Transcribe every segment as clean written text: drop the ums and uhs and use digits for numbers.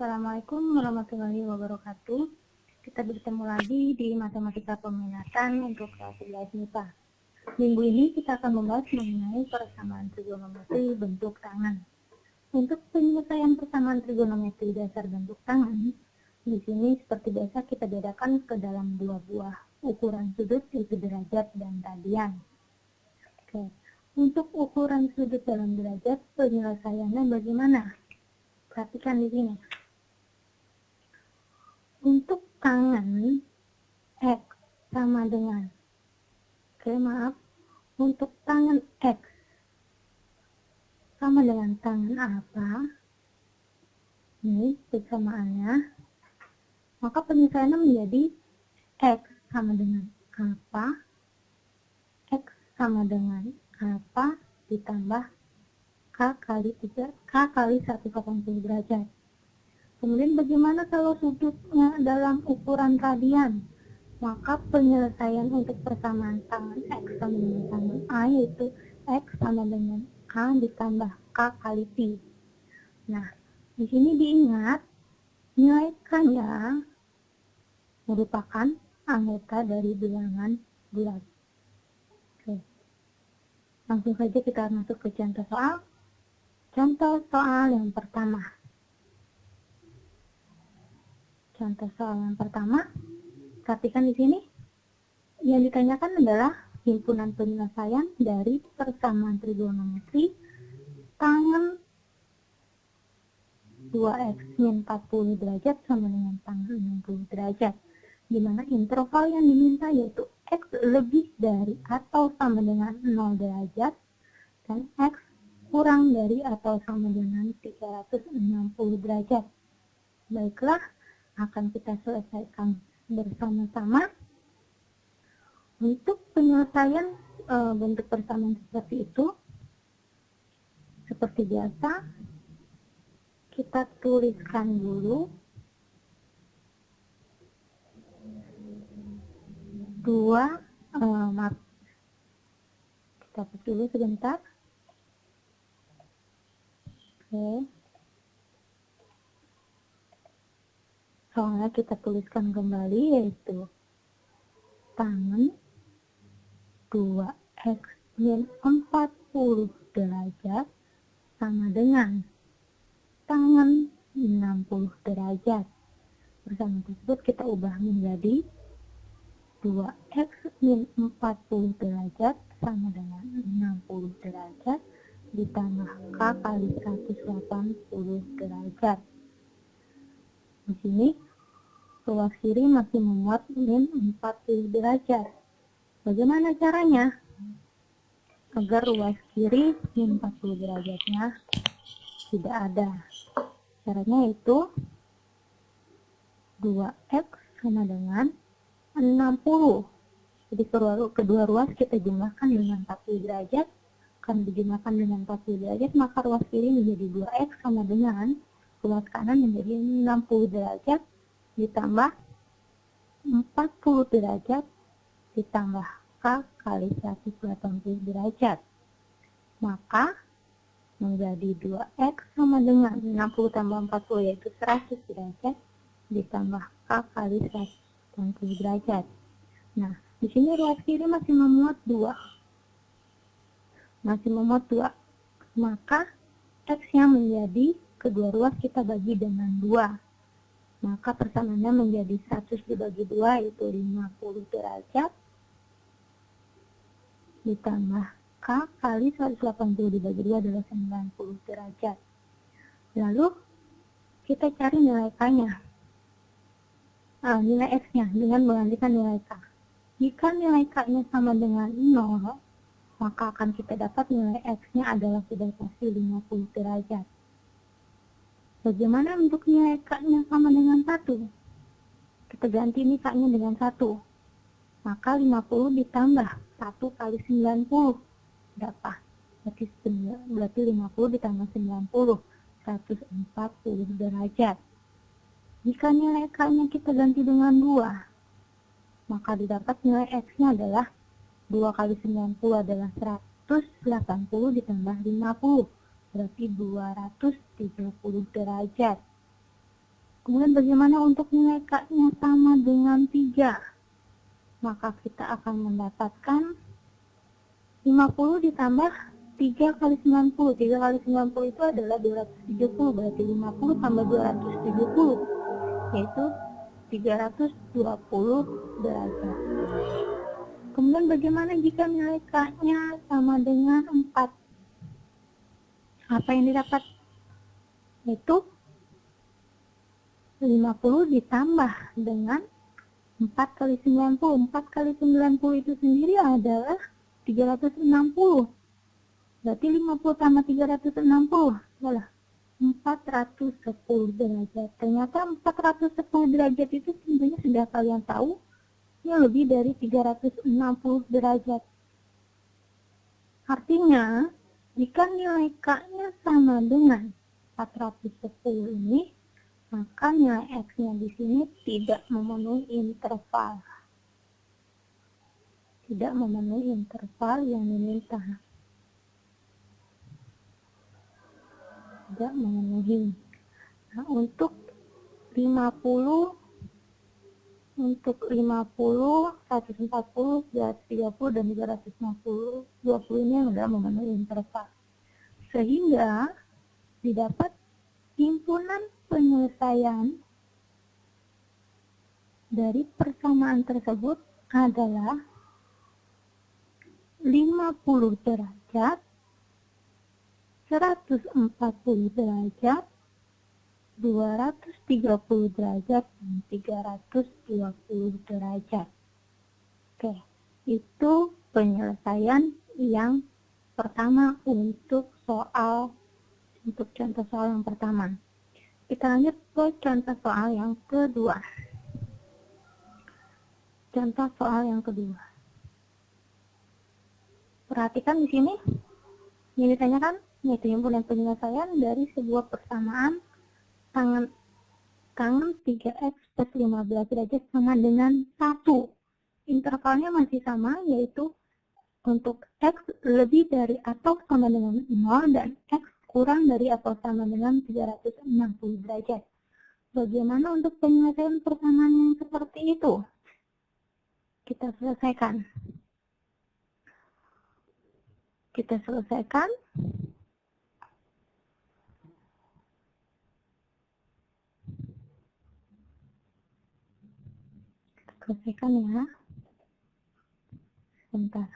Assalamualaikum warahmatullahi wabarakatuh. Kita bertemu lagi di Matematika Peminatan untuk kelas 11 MIPA. Minggu ini kita akan membahas mengenai persamaan trigonometri bentuk tangan. Untuk penyelesaian persamaan trigonometri dasar bentuk tangan, di sini seperti biasa kita bedakan ke dalam dua buah ukuran sudut, yaitu derajat dan radian. Oke. Untuk ukuran sudut dalam derajat, penyelesaiannya bagaimana? Perhatikan di sini. Untuk tangan X sama dengan, untuk tangan X sama dengan tangan apa? Ini persamaannya. Maka penyelesaiannya menjadi X sama dengan apa? X sama dengan apa ditambah K kali 180 derajat. Kemudian bagaimana kalau sudutnya dalam ukuran radian? Maka penyelesaian untuk persamaan tangan X sama dengan tangan A yaitu X sama dengan A ditambah K kali Pi. Nah, di sini diingat nilai K-nya merupakan anggota dari bilangan bulat. Oke. Langsung saja kita masuk ke contoh soal. Contoh soal yang pertama. Contoh soal yang pertama, perhatikan di sini. Yang ditanyakan adalah himpunan penyelesaian dari persamaan trigonometri tangan 2x min 40 derajat sama dengan tangan 60 derajat. Di mana interval yang diminta yaitu x lebih dari atau sama dengan 0 derajat dan x kurang dari atau sama dengan 360 derajat. Baiklah, akan kita selesaikan bersama-sama. Untuk penyelesaian bentuk persamaan seperti itu, seperti biasa, kita tuliskan dulu kita hapus dulu sebentar. Oke. Soalnya kita tuliskan kembali yaitu tangan 2x min 40 derajat sama dengan tangan 60 derajat. Persamaan tersebut kita ubah menjadi 2x min 40 derajat sama dengan 60 derajat ditambah K kali 180 derajat. Di sini ruas kiri masih memuat min 40 derajat. Bagaimana caranya agar ruas kiri min 40 derajatnya tidak ada? Caranya itu 2x sama dengan 60. Jadi kedua ruas kita jumlahkan dengan 40 derajat. Karena dijumlahkan dengan 40 derajat, maka ruas kiri menjadi 2x sama dengan ruas kanan menjadi 60 derajat ditambah 40 derajat ditambah K kali 180 derajat. Maka menjadi 2x sama dengan 60 tambah 40 yaitu 100 derajat ditambah K kali 180 derajat. Nah, di sini ruas kiri masih memuat 2. Maka x-nya menjadi kedua ruas kita bagi dengan 2. Maka persamaannya menjadi 100 dibagi 2 yaitu 50 derajat ditambah K kali 180 dibagi 2 adalah 90 derajat. Lalu kita cari nilai K-nya. Nilai X-nya dengan menggantikan nilai K. Jika nilai K-nya sama dengan 0, maka akan kita dapat nilai X-nya adalah sudah pasti 50 derajat. Bagaimana untuk nilai K-nya sama dengan 1? Kita ganti ini K-nya dengan 1. Maka 50 ditambah 1 kali 90. Berapa? Berarti 50 ditambah 90. 140 derajat. Jika nilai K-nya kita ganti dengan 2, maka didapat nilai X-nya adalah 2 kali 90 adalah 180 ditambah 50. Berarti 230 derajat. Kemudian bagaimana untuk nilai K-nya sama dengan 3? Maka kita akan mendapatkan 50 ditambah 3 kali 90. 3 kali 90 itu adalah 270, berarti 50 tambah 270, yaitu 320 derajat. Kemudian bagaimana jika nilai K-nya sama dengan 4? Apa yang didapat? Itu 50 ditambah dengan 4 kali 90. 4 kali 90 itu sendiri adalah 360. Berarti 50 tambah 360 adalah 410 derajat. Ternyata 410 derajat itu tentunya sudah kalian tahu, ya lebih dari 360 derajat. Artinya, jika nilai K-nya sama dengan 410 ini, maka nilai X-nya di sini tidak memenuhi interval. Tidak memenuhi interval yang diminta. Tidak memenuhi. Nah, untuk 50, 140, 230, dan 360, 20 ini adalah memenuhi interval. Sehingga didapat himpunan penyelesaian dari persamaan tersebut adalah 50 derajat, 140 derajat, 230 derajat, dan 320 derajat. Oke, itu penyelesaian yang pertama untuk contoh soal yang pertama. Kita lanjut ke contoh soal yang kedua. Contoh soal yang kedua. Perhatikan di sini, yang ditanyakan yaitu himpunan penyelesaian dari sebuah persamaan tangan 3x plus 15 derajat sama dengan 1. Intervalnya masih sama, yaitu untuk x lebih dari atau sama dengan 0 dan x kurang dari atau sama dengan 360 derajat. Bagaimana untuk penyelesaian persamaan yang seperti itu? Kita selesaikan. Selesaikan ya. Sebentar.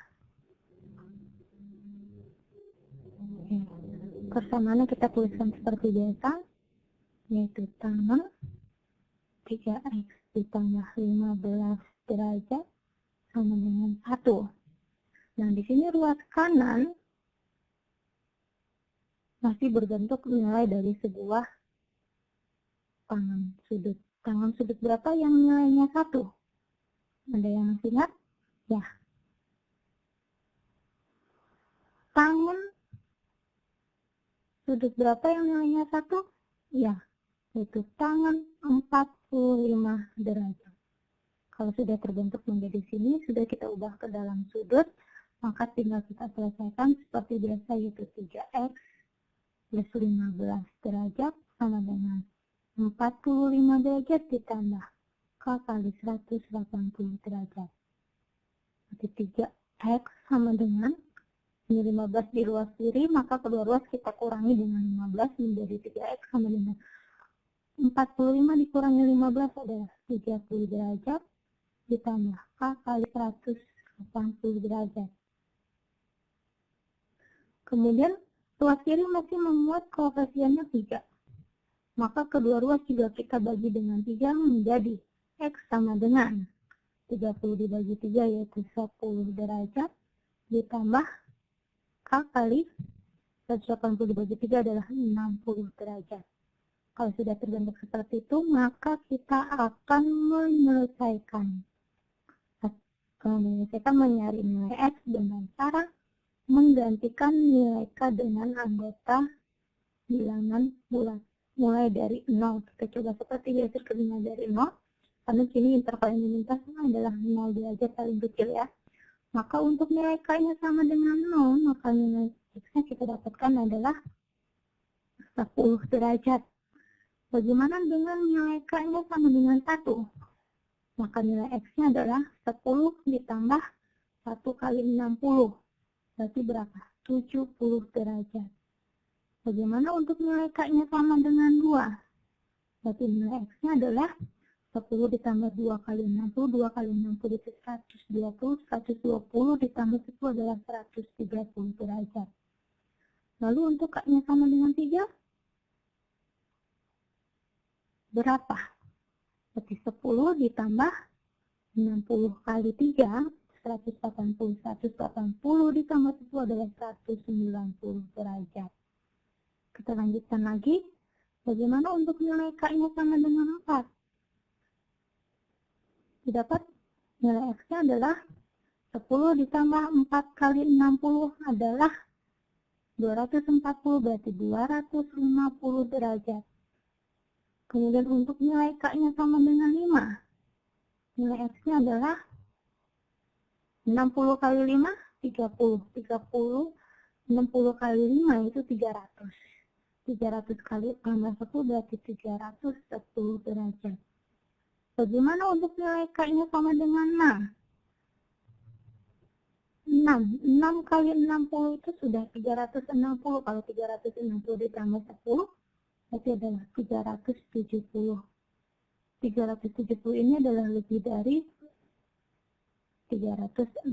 Persamaannya kita tuliskan seperti biasa, yaitu tangan 3x ditambah 15 derajat sama dengan 1. Nah, di sini ruas kanan masih berbentuk nilai dari sebuah tangan sudut. Tangan sudut berapa yang nilainya 1? Ada yang masih ingat? Ya. Tangan sudut berapa yang nilainya 1? Ya, yaitu tangan 45 derajat. Kalau sudah terbentuk menjadi sini, sudah kita ubah ke dalam sudut, maka tinggal kita selesaikan seperti biasa, yaitu 3x plus 15 derajat sama dengan 45 derajat ditambah K kali 180 derajat. Berarti 3x sama dengan ini 15 di ruas kiri, maka kedua ruas kita kurangi dengan 15 menjadi 3x sama dengan 45 dikurangi 15 adalah 30 derajat ditambah K kali 180 derajat. Kemudian ruas kiri masih memuat koefisiennya 3. Maka kedua ruas juga kita bagi dengan 3 menjadi X sama dengan 30 dibagi 3 yaitu 10 derajat ditambah K kali 180 dibagi 3 adalah 60 derajat. Kalau sudah terbentuk seperti itu, maka kita akan menyelesaikan mencari nilai X dengan cara menggantikan nilai K dengan anggota bilangan bulat mulai dari 0. Kita coba seperti biasa dimulai dari 0, karena sini interval yang diminta adalah 0 derajat paling kecil ya. Maka untuk nilai K-nya sama dengan 0, maka nilai X-nya kita dapatkan adalah 10 derajat. Bagaimana dengan nilai K-nya sama dengan 1? Maka nilai X-nya adalah 10 ditambah 1 kali 60. Berarti berapa? 70 derajat. Bagaimana untuk nilai K-nya sama dengan 2? Berarti nilai X-nya adalah 10 ditambah 2 kali 60. 2 kali 60 itu 120. 120 ditambah 10 adalah 130 derajat. Lalu untuk K-nya sama dengan 3? Berapa? Berarti 10 ditambah 60 kali 3, 180. 180 ditambah 10 adalah 190 derajat. Kita lanjutkan lagi. Bagaimana untuk nilai K-nya sama dengan 4? Didapat nilai X-nya adalah 10 ditambah 4 kali 60 adalah 240, berarti 250 derajat. Kemudian untuk nilai K-nya sama dengan 5. Nilai X-nya adalah 60 kali 5, 30. 30, 60 kali 5 itu 300. 300 kali tambah 10 berarti 310 derajat. Bagaimana untuk nilai K-nya sama dengan 6? 6 kali 60 itu sudah 360. Kalau 360 ditambah 10, berarti adalah 370. 370 ini adalah lebih dari 360.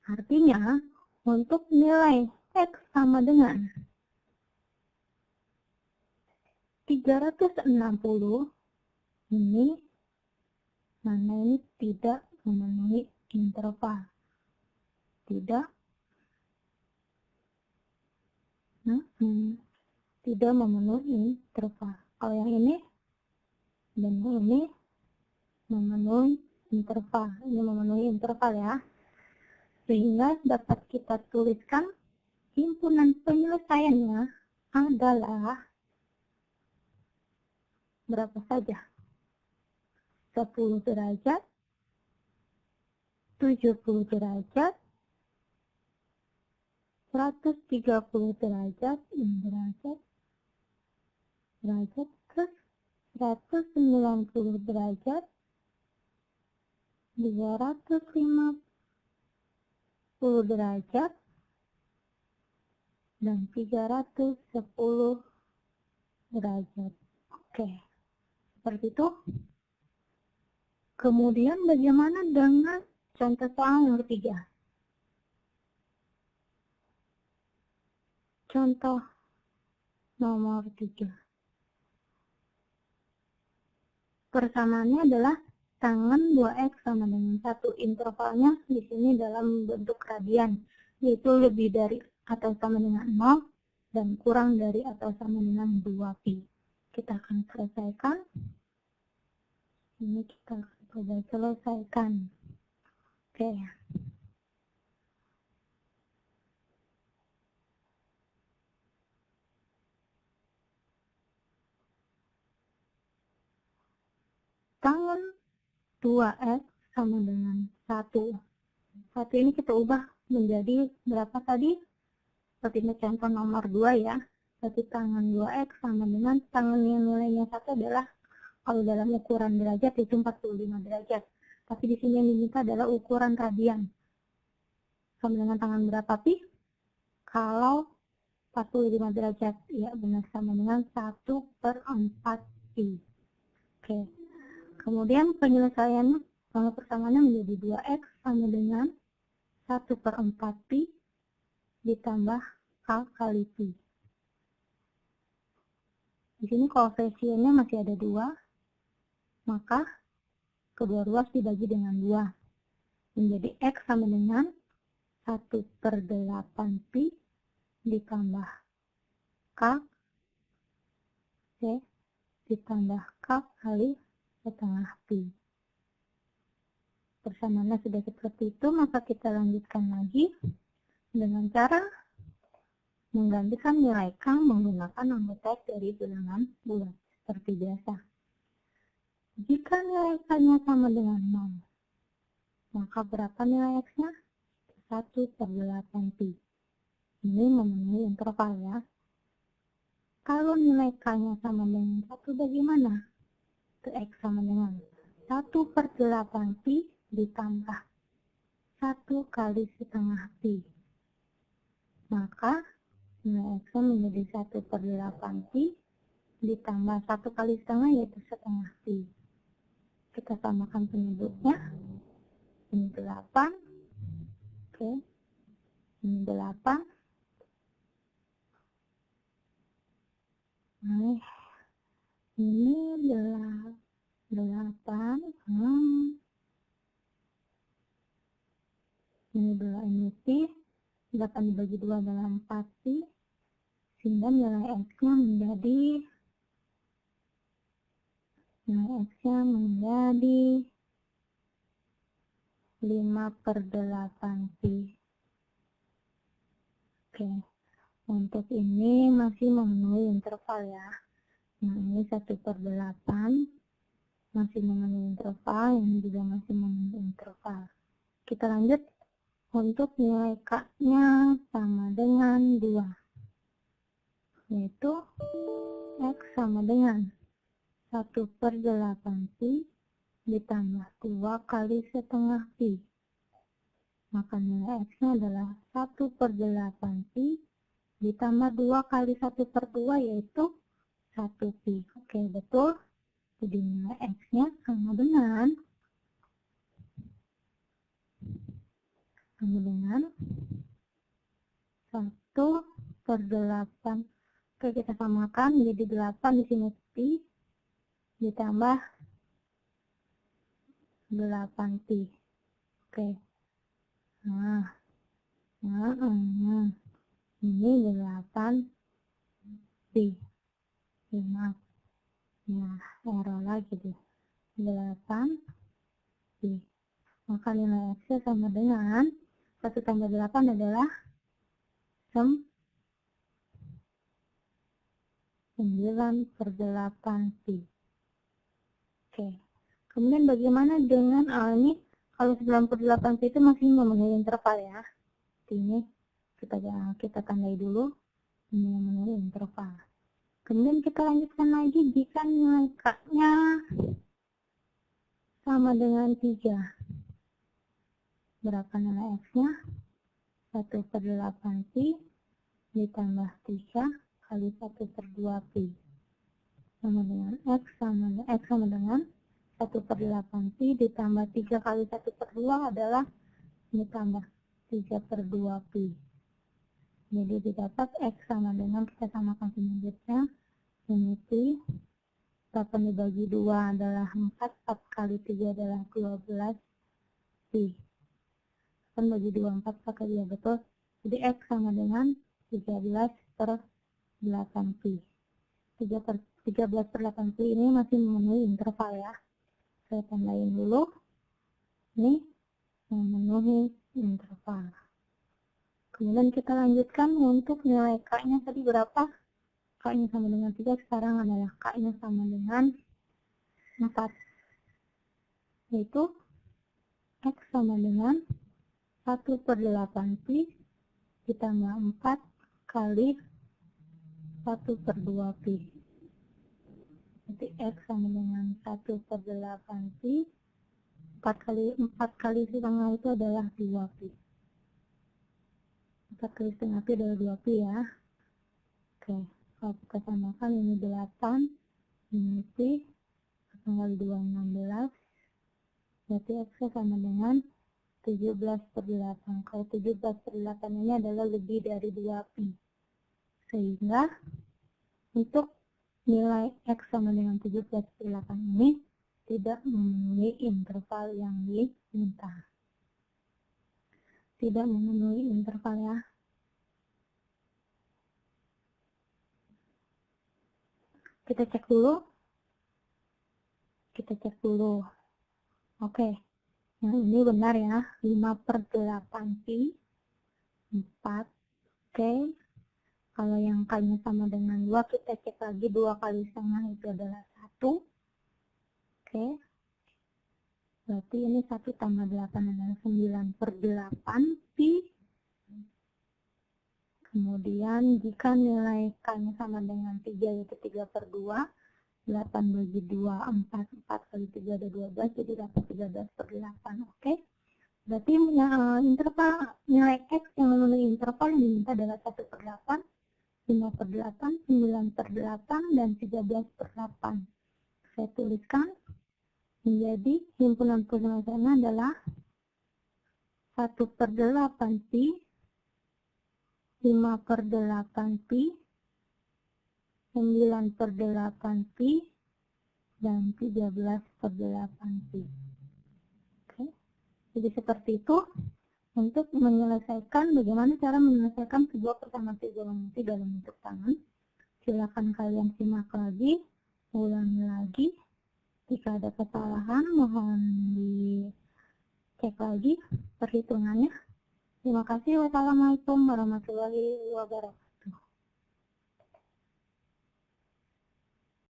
Artinya, untuk nilai X sama dengan 360, ini tidak memenuhi interval. Tidak memenuhi interval. Kalau yang ini dan ini memenuhi interval. Ini memenuhi interval ya. Sehingga dapat kita tuliskan himpunan penyelesaiannya adalah berapa saja? 10 derajat, 70 derajat, 130 derajat, terus 190 derajat, 250 derajat, dan 310 derajat. Oke, seperti itu. Kemudian bagaimana dengan contoh soal nomor 3? Contoh nomor 3. Persamaannya adalah tangan 2X sama dengan 1. Intervalnya di sini dalam bentuk radian, yaitu lebih dari atau sama dengan 0 dan kurang dari atau sama dengan 2pi. Kita akan selesaikan. Ini kita akan coba selesaikan. Oke. Tangan 2X sama dengan 1. 1 ini kita ubah menjadi berapa tadi? Seperti ini contoh nomor 2 ya. Berarti tangan 2X sama dengan tangan yang nilainya 1 adalah, kalau dalam ukuran derajat itu 45 derajat. Tapi di sini yang diminta adalah ukuran radian. Sama dengan tangan berapa pi? Kalau 45 derajat, ya benar, sama dengan 1/4 pi. Oke. Kemudian penyelesaiannya, persamaannya menjadi 2X sama dengan 1/4 pi ditambah K kali pi. Di sini koefisiennya masih ada 2, maka kedua ruas dibagi dengan 2. Menjadi X sama dengan 1/8 pi ditambah K, ditambah K kali setengah pi. Persamaannya sudah seperti itu, maka kita lanjutkan lagi dengan cara menggantikan nilai K menggunakan anggota X dari bilangan bulat seperti biasa. Jika nilai K-nya sama dengan 0, maka berapa nilai X-nya? 1/8 pi. Ini memenuhi interval ya. K Kalau nilai K-nya sama dengan 1 bagaimana? Itu X sama dengan 1/8 Pi ditambah 1 kali setengah Pi. Maka nilai X menjadi 1/8 Pi ditambah 1 kali setengah, yaitu setengah Pi. Kita samakan penyebutnya. Ini 8. Oke. Ini 8. Nah, ini 8. Ini Pi. 8 dibagi 2 adalah 4 Pi. Sehingga nilai X-nya menjadi 5/8 Pi. Oke. Untuk ini masih memenuhi interval ya. Nah, ini 1/8 masih memenuhi interval, ini juga masih memenuhi interval. Kita lanjut untuk nilai K-nya sama dengan 2, yaitu X sama dengan 1/8 Pi ditambah 2 kali setengah Pi. Maka nilai X-nya adalah 1/8 Pi ditambah 2 kali 1/2, yaitu 1 Pi. Oke, betul. Jadi nilai X-nya sama dengan 1/8. Oke, kita samakan jadi 8 di sini Pi ditambah 8 Pi. Oke. Nah, ini 8 Pi. Nah, error lagi deh. 8 Pi. Maka nilai X sama dengan 1 tambah 8 adalah 9/8 Pi. Oke. Kemudian bagaimana dengan ini? Kalau 9/8 Pi itu masih memenuhi interval ya. Ini kita tandai dulu. Ini memenuhi interval. Kemudian kita lanjutkan lagi jika nilai K-nya sama dengan 3. Berapa nilai X-nya? 1/8 Pi ditambah 3 kali 1/2 Pi. Sama dengan X sama dengan 1/8 Pi ditambah 3 kali 1/2 adalah ini tambah 3/2 Pi. Jadi didapat X sama dengan, kita samakan penyebutnya, ini Pi. 8 dibagi 2 adalah 4. 4 kali 3 adalah 12 Pi. 8 bagi 2, 4 kali 2, betul. Jadi X sama dengan 13/8 Pi. 13/8 Pi ini masih memenuhi interval ya. Saya tandain dulu. Ini memenuhi interval. Kemudian kita lanjutkan untuk nilai K-nya tadi berapa? K-nya sama dengan 3, sekarang adalah K-nya sama dengan 4. Yaitu X sama dengan 1/8 Pi ditambah 4 kali 1/2 Pi. Jadi X sama dengan 1/8 Pi. 4 kali setengah itu adalah 2 Pi. 4 kali setengah Pi adalah 2 Pi ya. Oke, kalau kita samakan ini 8, ini Pi, 8 kali 2, 16. Berarti X sama dengan 17/8. Kalau 17/8 ini adalah lebih dari 2 Pi. Sehingga untuk nilai X sama dengan 17/8 ini tidak memenuhi interval yang diminta. Tidak memenuhi interval ya. Kita cek dulu. Oke. Nah, ini benar ya. 5/8 Pi 4. Oke. Kalau yang K-nya sama dengan 2, kita cek lagi 2 kali setengah itu adalah 1. Oke. Berarti ini 1 tambah 8 adalah 9/8 Pi. Kemudian jika nilai K-nya sama dengan 3, yaitu 3/2, 8 bagi 2, 4, 4 kali 3 ada 12, jadi dapat 13/8. Oke. Berarti interval nilai X yang memenuhi interval yang diminta adalah 1/8, 5/8, 9/8, dan 13/8. Saya tuliskan menjadi himpunan penyelesaiannya adalah 1/8 pi, 5/8 pi, 9/8 pi, dan 13/8 pi. Oke. Jadi seperti itu untuk menyelesaikan bagaimana cara menyelesaikan sebuah persamaan trigonometri dalam bentuk tangan. Silakan kalian simak lagi, ulangi lagi. Jika ada kesalahan mohon dicek lagi perhitungannya. Terima kasih. Wassalamualaikum warahmatullahi wabarakatuh.